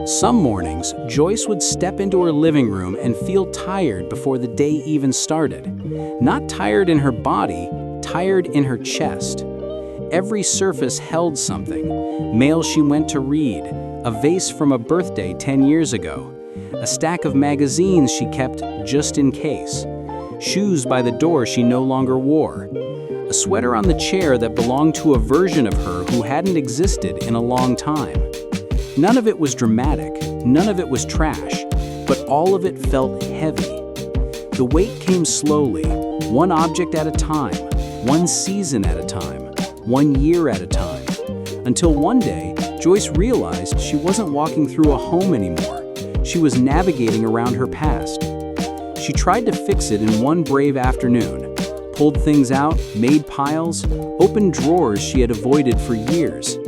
Some mornings, Joyce would step into her living room and feel tired before the day even started. Not tired in her body, tired in her chest. Every surface held something. Mail she went to read, a vase from a birthday 10 years ago, a stack of magazines she kept just in case, shoes by the door she no longer wore, a sweater on the chair that belonged to a version of her who hadn't existed in a long time. None of it was dramatic, none of it was trash, but all of it felt heavy. The weight came slowly, one object at a time, one season at a time, 1 year at a time, until one day, Joyce realized she wasn't walking through a home anymore. She was navigating around her past. She tried to fix it in one brave afternoon, pulled things out, made piles, opened drawers she had avoided for years.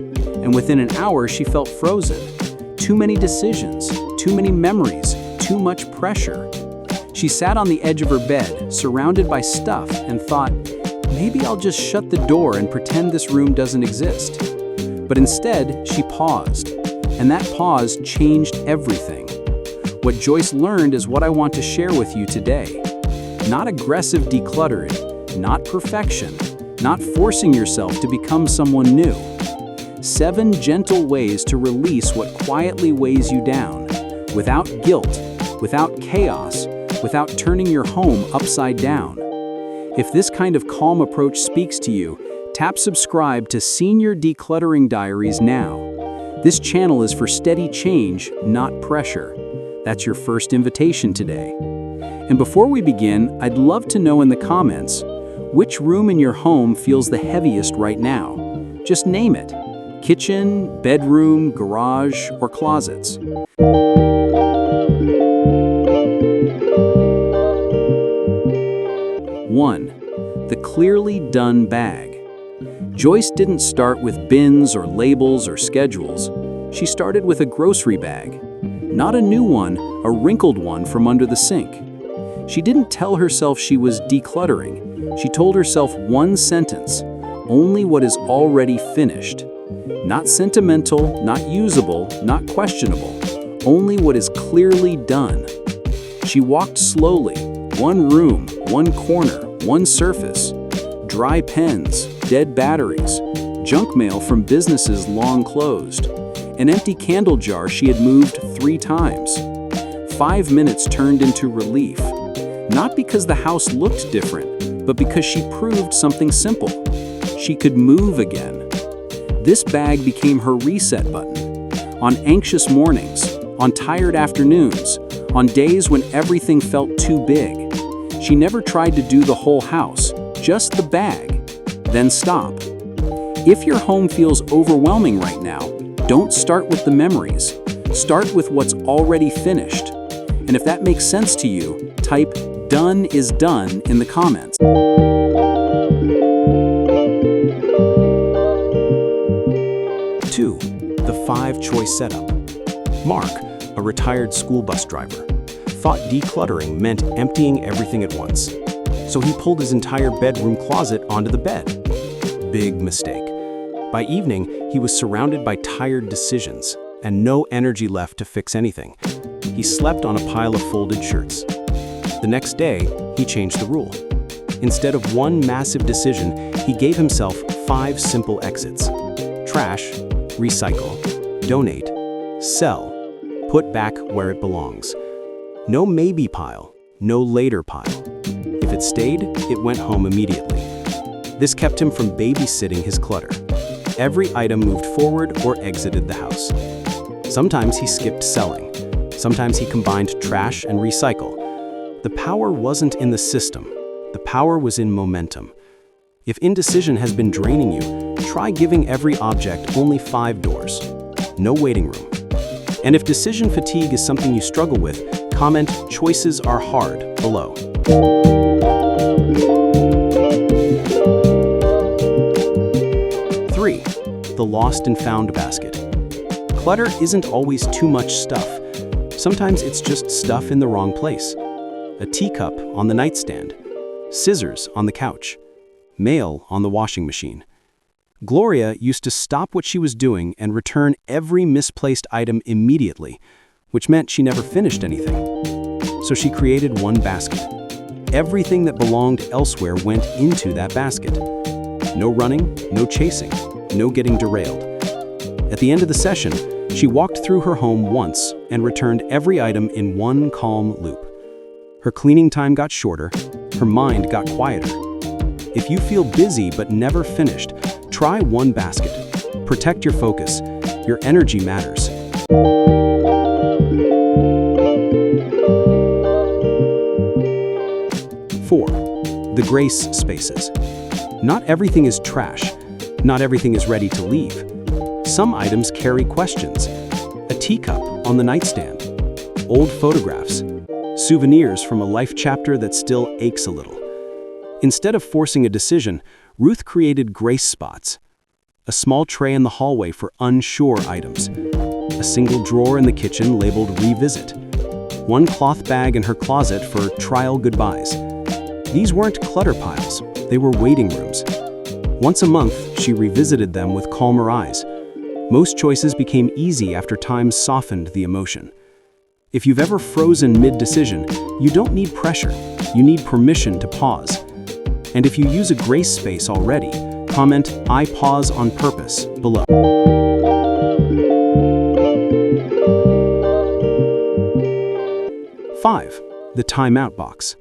And within an hour, she felt frozen. Too many decisions, too many memories, too much pressure. She sat on the edge of her bed, surrounded by stuff, and thought, maybe I'll just shut the door and pretend this room doesn't exist. But instead, she paused, and that pause changed everything. What Joyce learned is what I want to share with you today. Not aggressive decluttering, not perfection, not forcing yourself to become someone new. 7 gentle ways to release what quietly weighs you down, without guilt, without chaos, without turning your home upside down. If this kind of calm approach speaks to you, tap subscribe to Senior Decluttering Diaries now. This channel is for steady change, not pressure. That's your first invitation today. And before we begin, I'd love to know in the comments, which room in your home feels the heaviest right now? Just name it. Kitchen, bedroom, garage, or closets. 1. The clearly done bag. Joyce didn't start with bins or labels or schedules. She started with a grocery bag. Not a new one, a wrinkled one from under the sink. She didn't tell herself she was decluttering. She told herself one sentence, only what is already finished. Not sentimental, not usable, not questionable, only what is clearly done. She walked slowly, one room, one corner, one surface. Dry pens, dead batteries, junk mail from businesses long closed, an empty candle jar she had moved 3 times. 5 minutes turned into relief, not because the house looked different, but because she proved something simple. She could move again. This bag became her reset button. On anxious mornings, on tired afternoons, on days when everything felt too big. She never tried to do the whole house, just the bag, then stop. If your home feels overwhelming right now, don't start with the memories. Start with what's already finished. And if that makes sense to you, type "done is done" in the comments. 2. The 5-choice setup. Mark, a retired school bus driver, thought decluttering meant emptying everything at once. So he pulled his entire bedroom closet onto the bed. Big mistake. By evening, he was surrounded by tired decisions and no energy left to fix anything. He slept on a pile of folded shirts. The next day, he changed the rule. Instead of one massive decision, he gave himself 5 simple exits. Trash, recycle, donate, sell, put back where it belongs. No maybe pile, no later pile. If it stayed, it went home immediately. This kept him from babysitting his clutter. Every item moved forward or exited the house. Sometimes he skipped selling. Sometimes he combined trash and recycle. The power wasn't in the system. The power was in momentum. If indecision has been draining you, try giving every object only 5 doors. No waiting room. And if decision fatigue is something you struggle with, comment "choices are hard" below. 3. The lost and found basket. Clutter isn't always too much stuff. Sometimes it's just stuff in the wrong place. A teacup on the nightstand, scissors on the couch, mail on the washing machine. Gloria used to stop what she was doing and return every misplaced item immediately, which meant she never finished anything. So she created one basket. Everything that belonged elsewhere went into that basket. No running, no chasing, no getting derailed. At the end of the session, she walked through her home once and returned every item in one calm loop. Her cleaning time got shorter, her mind got quieter. If you feel busy but never finished, try one basket. Protect your focus. Your energy matters. Four, the grace spaces. Not everything is trash. Not everything is ready to leave. Some items carry questions. A teacup on the nightstand. Old photographs. Souvenirs from a life chapter that still aches a little. Instead of forcing a decision, Ruth created grace spots. A small tray in the hallway for unsure items. A single drawer in the kitchen labeled revisit. One cloth bag in her closet for trial goodbyes. These weren't clutter piles, they were waiting rooms. Once a month, she revisited them with calmer eyes. Most choices became easy after time softened the emotion. If you've ever frozen mid-decision, you don't need pressure, you need permission to pause. And if you use a grace space already, comment, "I pause on purpose," below. Five, the timeout box.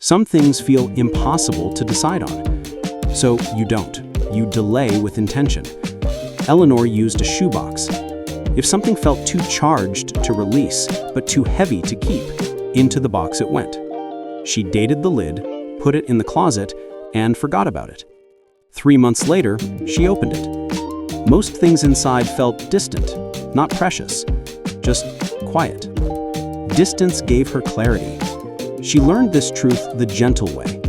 Some things feel impossible to decide on. So you don't. You delay with intention. Eleanor used a shoebox. If something felt too charged to release, but too heavy to keep, into the box it went. She dated the lid, put it in the closet, and forgot about it. 3 months later, she opened it. Most things inside felt distant, not precious, just quiet. Distance gave her clarity. She learned this truth the gentle way.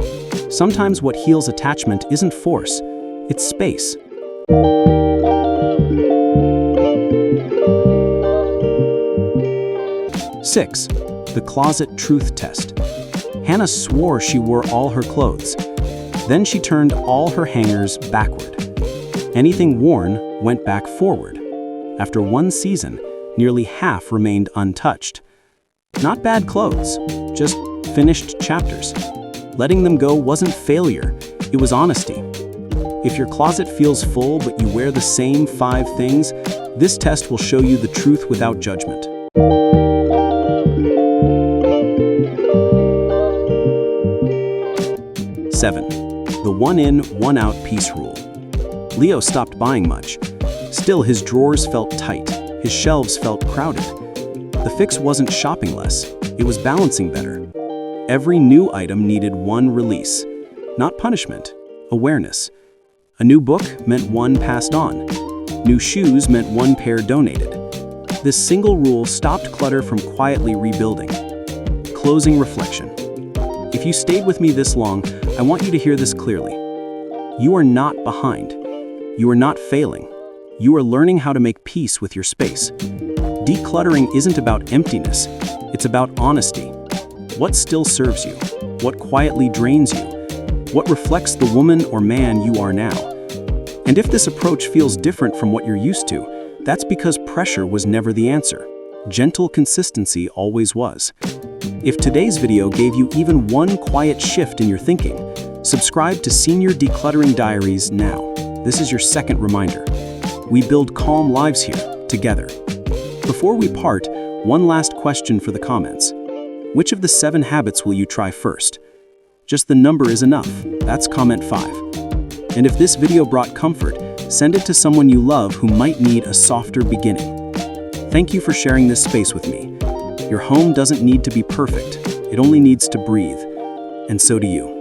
Sometimes what heals attachment isn't force, it's space. Six, the closet truth test. Hannah swore she wore all her clothes. Then she turned all her hangers backward. Anything worn went back forward. After one season, nearly half remained untouched. Not bad clothes, just finished chapters. Letting them go wasn't failure, it was honesty. If your closet feels full but you wear the same 5 things, this test will show you the truth without judgment. Seven, the one in, one out piece rule. Leo stopped buying much. Still, his drawers felt tight, his shelves felt crowded. The fix wasn't shopping less, it was balancing better. Every new item needed one release, not punishment, awareness. A new book meant one passed on. New shoes meant one pair donated. This single rule stopped clutter from quietly rebuilding. Closing reflection. If you stayed with me this long, I want you to hear this clearly. You are not behind. You are not failing. You are learning how to make peace with your space. Decluttering isn't about emptiness, it's about honesty. What still serves you? What quietly drains you? What reflects the woman or man you are now? And if this approach feels different from what you're used to, that's because pressure was never the answer. Gentle consistency always was. If today's video gave you even one quiet shift in your thinking, subscribe to Senior Decluttering Diaries now. This is your second reminder. We build calm lives here, together. Before we part, one last question for the comments. Which of the 7 habits will you try first? Just the number is enough. That's comment 5. And if this video brought comfort, send it to someone you love who might need a softer beginning. Thank you for sharing this space with me. Your home doesn't need to be perfect. It only needs to breathe. And so do you.